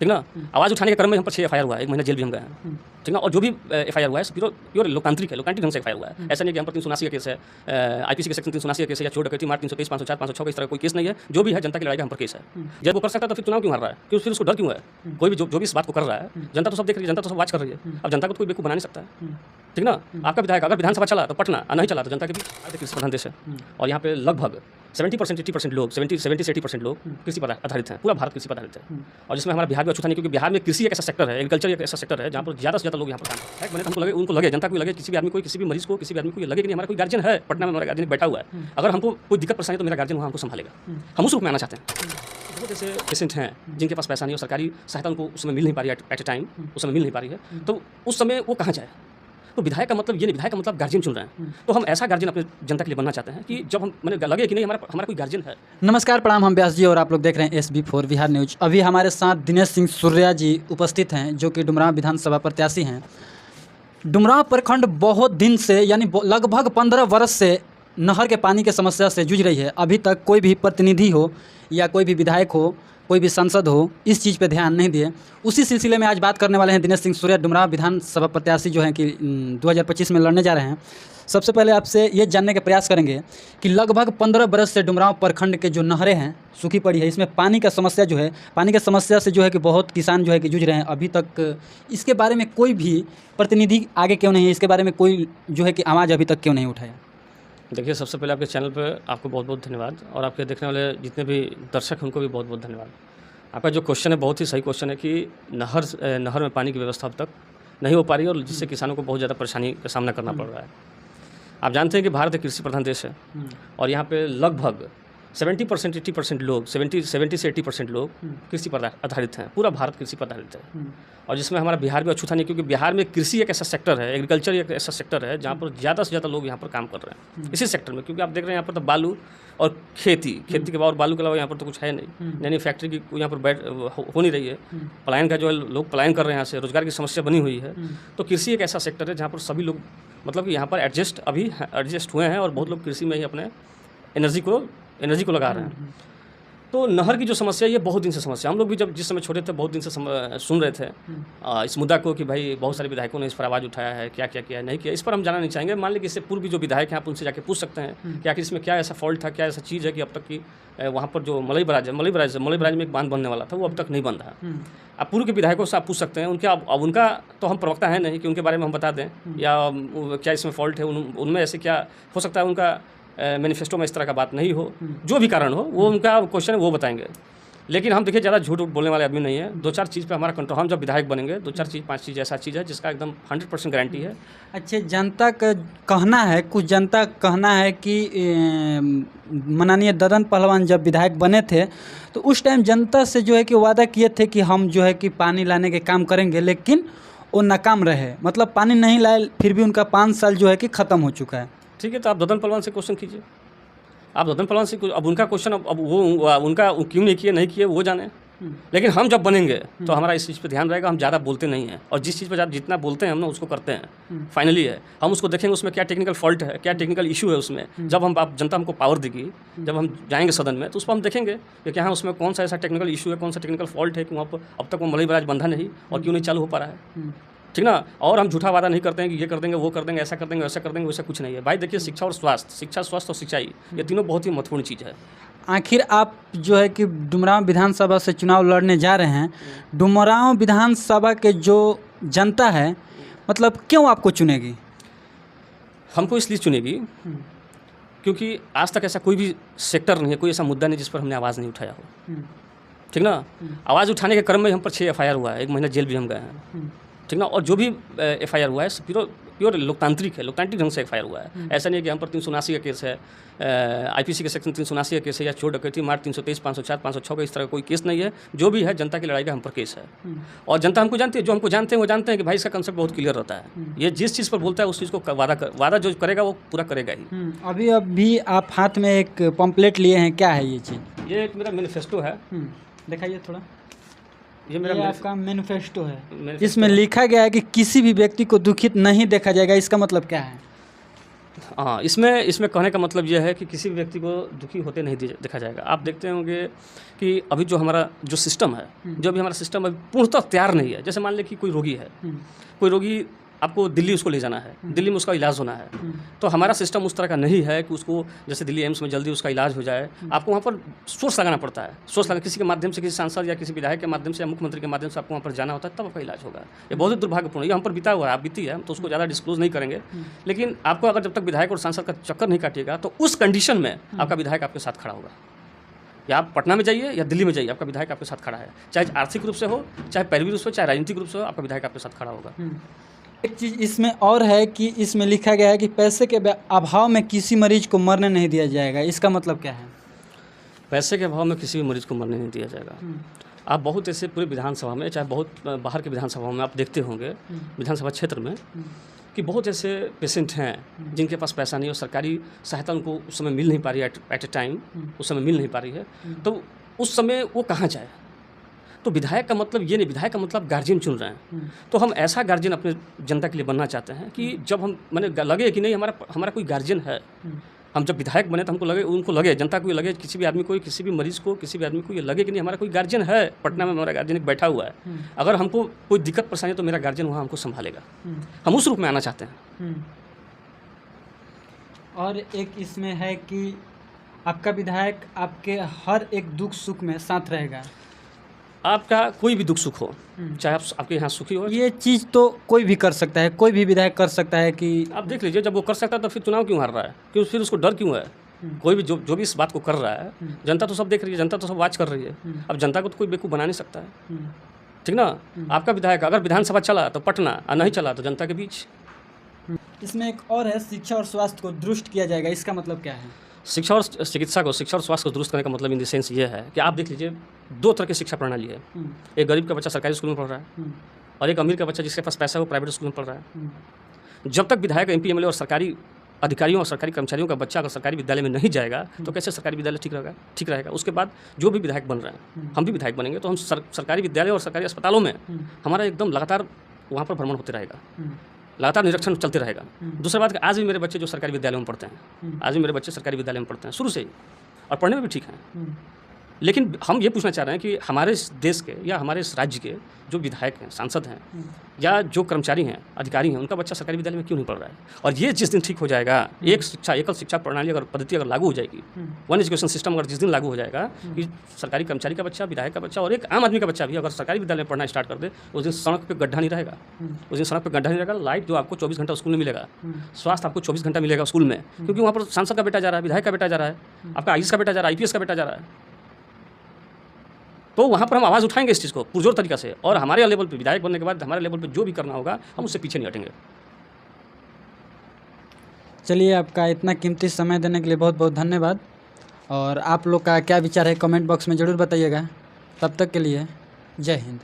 ठीक ना। आवाज़ उठाने के क्रम में हम पर 6 FIR हुआ है, 1 महीना जेल भी हम गए हैं, ठीक ना। और जो भी FIR हुआ है प्योर लोकतांत्रिक है, लोकतांत्रिक ढंग से FIR हुआ है। ऐसा नहीं कि हम पर 379 का केस है, IPC के सेक्शन 379 का केस है, या चोर डकैती मार 323, 504, 506 का इस तरह कोई केस नहीं है। जो भी है जनता की लड़ाई का हम पर केस है। जब वो कर सकता तो फिर चुनाव क्यों हार रहा है, क्यों फिर उसको डर क्यों है। कोई भी जो भी इस बात को कर रहा है, जनता तो सब देख रही है, जनता तो सब वाच कर रही है। अब जनता को तो कोई बेवकूफ बना नहीं सकता है, ठीक ना। आपका विधायक अगर विधानसभा चला तो पटना, नहीं चला तो जनता के बीच कृषि प्रधान देश है। और यहाँ पे लगभग 70% 80% लोग 70 से 80% लोग कृषि पर आधारित हैं। पूरा भारत कृषि पर आधारित है। और जिसमें हमारा बिहार भी अछूता नहीं, क्योंकि बिहार में कृषि एक ऐसा सेक्टर है, एग्रीकल्चर एक ऐसा सेक्टर है जहाँ पर ज़्यादा से ज़्यादा लोग यहाँ पर काम करते हैं। बने हमको लगे, उनको लगे, जनता को लगे, किसी भी आदमी को, किसी भी मरीज को, किसी भी आदमी को ये लगे कि नहीं हमारा कोई गार्जियन है, पटना में हमारा गार्जियन बैठा हुआ है, अगर हमको कोई दिक्कत परेशानी तो मेरा गार्जियन वहाँ हमको संभालेगा। हम उस रूप में आना चाहते हैं। बहुत ऐसे पेशेंट हैं जिनके पास पैसा नहीं और सरकारी सहायता उनको उस समय मिल नहीं पा रही है, एट ए टाइम उस समय मिल नहीं पा रही है, तो उस समय वो कहाँ जाए। तो विधायक का मतलब ये नहीं, विधायक का मतलब गार्जियन चुन रहे हैं। तो हम ऐसा गार्जियन अपने जनता के लिए बनना चाहते हैं कि जब हम मैंने लगे कि नहीं हमारा कोई गार्जियन है। नमस्कार, प्रणाम, हम व्यास जी और आप लोग देख रहे हैं SB4 बिहार न्यूज। अभी हमारे साथ दिनेश सिंह सूर्या जी उपस्थित हैं, जो कि डुमरांव विधानसभा प्रत्याशी हैं। डुमरांव प्रखंड बहुत दिन से, यानी लगभग 15 वर्ष से नहर के पानी की समस्या से जूझ रही है। अभी तक कोई भी प्रतिनिधि हो या कोई भी विधायक हो, कोई भी सांसद हो, इस चीज़ पे ध्यान नहीं दिए। उसी सिलसिले में आज बात करने वाले हैं दिनेश सिंह सूर्या, डुमरांव विधानसभा प्रत्याशी जो हैं कि 2025 में लड़ने जा रहे हैं। सबसे पहले आपसे ये जानने के प्रयास करेंगे कि लगभग 15 बरस से डुमरांव प्रखंड के जो नहरें हैं सूखी पड़ी है, इसमें पानी का समस्या जो है, पानी की समस्या से जो है कि बहुत किसान जो है कि जूझ रहे हैं। अभी तक इसके बारे में कोई भी प्रतिनिधि आगे क्यों नहीं है, इसके बारे में कोई जो है कि आवाज़ अभी तक क्यों नहीं उठाया। देखिए, सबसे पहले आपके चैनल पर आपको बहुत बहुत धन्यवाद, और आपके देखने वाले जितने भी दर्शक हैं उनको भी बहुत बहुत धन्यवाद। आपका जो क्वेश्चन है बहुत ही सही क्वेश्चन है कि नहर में पानी की व्यवस्था अब तक नहीं हो पा रही है, और जिससे किसानों को बहुत ज़्यादा परेशानी का सामना करना पड़ रहा है। आप जानते हैं कि भारत एक कृषि प्रधान देश है, और यहाँ पे लगभग 70% 80% लोग 70 से 80% लोग कृषि पर आधारित हैं। पूरा भारत कृषि पर आधारित है। और जिसमें हमारा बिहार भी अछूता नहीं, क्योंकि बिहार में कृषि एक ऐसा सेक्टर है, एग्रीकल्चर एक ऐसा सेक्टर है जहाँ पर ज़्यादा से ज़्यादा लोग यहाँ पर काम कर रहे हैं इसी सेक्टर में। क्योंकि आप देख रहे हैं यहाँ पर तो बालू और खेती के बाद बालू के अलावा यहाँ पर तो कुछ है नहीं, यानी फैक्ट्री की यहाँ पर हो नहीं रही है। पलायन का जो है, लोग पलायन कर रहे हैं यहाँ से, रोजगार की समस्या बनी हुई है। तो कृषि एक ऐसा सेक्टर है जहाँ पर सभी लोग मतलब कि यहाँ पर एडजस्ट हुए हैं, और बहुत लोग कृषि में ही अपने एनर्जी को लगा रहे हैं। तो नहर की जो समस्या ये बहुत दिन से समस्या, हम लोग भी जब जिस समय छोटे थे बहुत दिन से सुन रहे थे इस मुद्दा को कि भाई बहुत सारे विधायकों ने इस पर आवाज़ उठाया है, क्या क्या किया नहीं किया, इस पर हम जाना नहीं चाहेंगे। मान लीजिए इससे पूर्व भी जो विधायक हैं आप उनसे जाके पूछ सकते हैं कि आखिर इसमें क्या ऐसा फॉल्ट था, क्या ऐसा चीज़ है कि अब तक की वहाँ पर जो मलई बराज में एक बांध बनने वाला था वो अब तक नहीं बन रहा। आप पूर्व के विधायकों से आप पूछ सकते हैं उनके। अब उनका तो हम प्रवक्ता है नहीं कि उनके बारे में हम बता दें या क्या इसमें फॉल्ट है, उनमें ऐसे क्या हो सकता है, उनका मैनिफेस्टो में इस तरह का बात नहीं हो, जो भी कारण हो वो उनका क्वेश्चन है वो बताएंगे। लेकिन हम देखिए ज़्यादा झूठ बोलने वाले आदमी नहीं है। 2-4 चीज़ पे हमारा कंट्रोल, हम जब विधायक बनेंगे 2-4 चीज़ 5 चीज़ ऐसा चीज़ है जिसका एकदम 100% गारंटी है। अच्छा, जनता का कहना है, कुछ जनता कहना है कि माननीय ददन पहलवान जब विधायक बने थे तो उस टाइम जनता से जो है कि वादा किए थे कि हम जो है कि पानी लाने के काम करेंगे, लेकिन वो नाकाम रहे। मतलब पानी नहीं लाए, फिर भी उनका 5 साल जो है कि ख़त्म हो चुका है। ठीक है, तो आप ददन पहलवान से क्वेश्चन कीजिए। आप ददन पहलवान से अब उनका क्वेश्चन, अब वो उनका क्यों नहीं किए वो जाने। लेकिन हम जब बनेंगे तो हमारा इस चीज़ पे ध्यान रहेगा, हम ज़्यादा बोलते नहीं हैं, और जिस चीज़ पे जितना बोलते हैं हम ना उसको करते हैं। फाइनली है, हम उसको देखेंगे उसमें क्या टेक्निकल फॉल्ट है, क्या टेक्निकल इशू है उसमें। जब जनता हमको पावर देगी, जब हम जाएंगे सदन में तो उस पर हम देखेंगे कि क्या उसमें कौन सा ऐसा टेक्निकल इशू है, कौन सा टेक्निकल फॉल्ट है कि वहाँ पर अब तक वो मलई बराज बंधा नहीं और क्यों नहीं चालू हो पा रहा है, ठीक ना। और हम झूठा वादा नहीं करते हैं कि ये कर देंगे, वो कर देंगे, ऐसा कर देंगे, वैसा कर देंगे, वैसा कुछ नहीं है। भाई देखिए, शिक्षा और सिंचाई ये तीनों बहुत ही महत्वपूर्ण चीज़ है। आखिर आप जो है कि डुमरांव विधानसभा से चुनाव लड़ने जा रहे हैं, डुमरांव विधानसभा के जो जनता है मतलब क्यों आपको चुनेगी? हमको इसलिए चुनेगी क्योंकि आज तक ऐसा कोई भी सेक्टर नहीं है, कोई ऐसा मुद्दा नहीं जिस पर हमने आवाज़ नहीं उठाया हो, ठीक ना। आवाज़ उठाने के क्रम में हम पर 6 FIR हुआ है, 1 महीना जेल भी हम गए हैं, ठीक ना। और जो भी FIR हुआ है प्योर लोकतांत्रिक है, लोकतांत्रिक ढंग से FIR हुआ है। ऐसा नहीं है कि हम पर 379 का केस है, IPC के सेक्शन 379 का केस है, या चोर डकैती मार 323, 504, 506 का इस तरह का कोई केस नहीं है। जो भी है जनता की लड़ाई का हम पर केस है, और जनता हमको जानती है। जो हमको जानते हैं वो जानते हैं कि भाई इसका कंसेप्ट बहुत क्लियर रहता है। ये जिस चीज़ पर बोलता है उस चीज़ को वादा जो करेगा वो पूरा करेगा ही। अभी आप हाथ में एक पम्पलेट लिए हैं, क्या है ये चीज़? ये एक मेरा मैनिफेस्टो है, दिखाइए थोड़ा। ये आपका मैनिफेस्टो है, इसमें लिखा गया है कि किसी भी व्यक्ति को दुखित नहीं देखा जाएगा। इसका मतलब क्या है? हाँ, इसमें इसमें कहने का मतलब ये है कि किसी भी व्यक्ति को दुखी होते नहीं देखा जाएगा। आप देखते होंगे कि अभी जो हमारा जो सिस्टम है, जो भी हमारा सिस्टम अभी पूर्णतः तैयार नहीं है। जैसे मान लें कि कोई रोगी है, कोई रोगी आपको दिल्ली उसको ले जाना है, दिल्ली में उसका इलाज होना है, तो हमारा सिस्टम उस तरह का नहीं है कि उसको जैसे दिल्ली एम्स में जल्दी उसका इलाज हो जाए। आपको वहाँ पर सोर्स लगाना पड़ता है, सोर्स लगाना किसी के माध्यम से, किसी सांसद या किसी विधायक के माध्यम से या मुख्यमंत्री के माध्यम से आपको वहाँ पर जाना होता है, तब आपका इलाज होगा। ये बहुत ही दुर्भाग्यपूर्ण है, ये हम पर बीता हुआ है, आप बीती है, तो उसको ज़्यादा डिस्क्लोज नहीं करेंगे। लेकिन आपको अगर जब तक विधायक और सांसद का चक्कर नहीं काटिएगा, तो उस कंडीशन में आपका विधायक आपके साथ खड़ा होगा। या आप पटना में जाइए या दिल्ली में जाइए, आपका विधायक आपके साथ खड़ा है, चाहे आर्थिक रूप से हो, चाहे पैरवी रूप से हो, चाहे राजनीतिक रूप से हो, आपका विधायक आपके साथ खड़ा होगा। एक चीज़ इसमें और है कि इसमें लिखा गया है कि पैसे के अभाव में किसी मरीज को मरने नहीं दिया जाएगा। इसका मतलब क्या है? पैसे के अभाव में किसी भी मरीज को मरने नहीं दिया जाएगा। आप बहुत ऐसे पूरे विधानसभा में, चाहे बहुत बाहर के विधानसभाओं में आप देखते होंगे, विधानसभा क्षेत्र में, कि बहुत ऐसे पेशेंट हैं जिनके पास पैसा नहीं है और सरकारी सहायता उनको उस समय मिल नहीं पा रही है, एट ए टाइम उस समय मिल नहीं पा रही है, तो उस समय वो कहाँ जाए? तो विधायक का मतलब ये नहीं, विधायक का मतलब गार्जियन चुन रहे हैं। तो हम ऐसा गार्जियन अपने जनता के लिए बनना चाहते हैं कि जब हम लगे कि नहीं हमारा कोई गार्जियन है, हम जब विधायक बने तो हमको लगे, उनको लगे, जनता को ये लगे, किसी भी आदमी को, किसी भी मरीज को, किसी भी आदमी को ये लगे कि नहीं हमारा कोई गार्जियन है, पटना में हमारा गार्जियन बैठा हुआ है। अगर हमको कोई दिक्कत परेशानी है तो मेरा गार्जियन वहाँ हमको संभालेगा। हम उस रूप में आना चाहते हैं। और एक इसमें है कि आपका विधायक आपके हर एक दुख सुख में साथ रहेगा। आपका कोई भी दुख सुख हो, चाहे आपके यहाँ सुखी हो, ये चीज़ तो कोई भी कर सकता है, कोई भी विधायक कर सकता है। कि आप देख लीजिए, जब वो कर सकता है तो फिर चुनाव क्यों हार रहा है? क्यों फिर उसको डर क्यों है? कोई भी जो भी इस बात को कर रहा है, जनता तो सब देख रही है, जनता तो सब वॉच कर रही है। अब जनता को तो कोई बेवकूफ़ बना नहीं सकता है, ठीक ना? आपका विधायक अगर विधानसभा चला तो पटना और नहीं चला तो जनता के बीच। इसमें एक और है, शिक्षा और स्वास्थ्य को दुरुस्त किया जाएगा। इसका मतलब क्या है? शिक्षा और चिकित्सा को, शिक्षा और स्वास्थ्य को दुरुस्त करने का मतलब इन द सेंस ये है कि आप देख लीजिए, दो तरह की शिक्षा प्रणाली है। एक गरीब का बच्चा सरकारी स्कूल में पढ़ रहा है और एक अमीर का बच्चा जिसके पास पैसा है वो प्राइवेट स्कूल में पढ़ रहा है। जब तक विधायक, एमपी, एमएलए और सरकारी अधिकारियों और सरकारी कर्मचारियों का बच्चा अगर सरकारी विद्यालय में नहीं जाएगा तो कैसे सरकारी विद्यालय ठीक रहेगा? उसके बाद जो भी विधायक बन रहे हैं, हम भी विधायक बनेंगे तो हम सरकारी विद्यालय और सरकारी अस्पतालों में हमारा एकदम लगातार वहाँ पर भ्रमण होते रहेगा, लगातार निरीक्षण चलते रहेगा। दूसरी बात कि आज भी मेरे बच्चे जो सरकारी विद्यालय में पढ़ते हैं, आज भी मेरे बच्चे सरकारी विद्यालय में पढ़ते हैं शुरू से ही, और पढ़ने में भी ठीक हैं। लेकिन हम ये पूछना चाह रहे हैं कि हमारे इस देश के या हमारे इस राज्य के जो विधायक हैं, सांसद हैं या जो कर्मचारी हैं, अधिकारी हैं, उनका बच्चा सरकारी विद्यालय में क्यों नहीं पढ़ रहा है? और ये जिस दिन ठीक हो जाएगा, एकल शिक्षा प्रणाली अगर पद्धति अगर लागू हो जाएगी, वन एजुकेशन सिस्टम अगर जिस दिन लागू हो जाएगा कि सरकारी कर्मचारी का बच्चा, विधायक का बच्चा और एक आम आदमी का बच्चा भी अगर सरकारी विद्यालय में पढ़ना स्टार्ट कर दे, उस दिन सड़क पर गड्ढा नहीं रहेगा। उस दिन सड़क पर गड्ढा नहीं रहेगा। लाइट जो आपको 24 घंटा स्कूल में मिलेगा, स्वास्थ्य आपको 24 घंटा मिलेगा स्कूल में, क्योंकि वहाँ पर सांसद का बेटा जा रहा है, विधायक का बेटा जा रहा है, आपका आईएएस का बेटा जा रहा है, आईपीएस का बेटा जा रहा है। तो वहाँ पर हम आवाज़ उठाएंगे इस चीज़ को पुरजोर तरीक़ा से, और हमारे लेवल पे विधायक बनने के बाद हमारे लेवल पे जो भी करना होगा हम उससे पीछे नहीं हटेंगे। चलिए, आपका इतना कीमती समय देने के लिए बहुत बहुत धन्यवाद। और आप लोग का क्या विचार है कमेंट बॉक्स में ज़रूर बताइएगा। तब तक के लिए जय हिंद।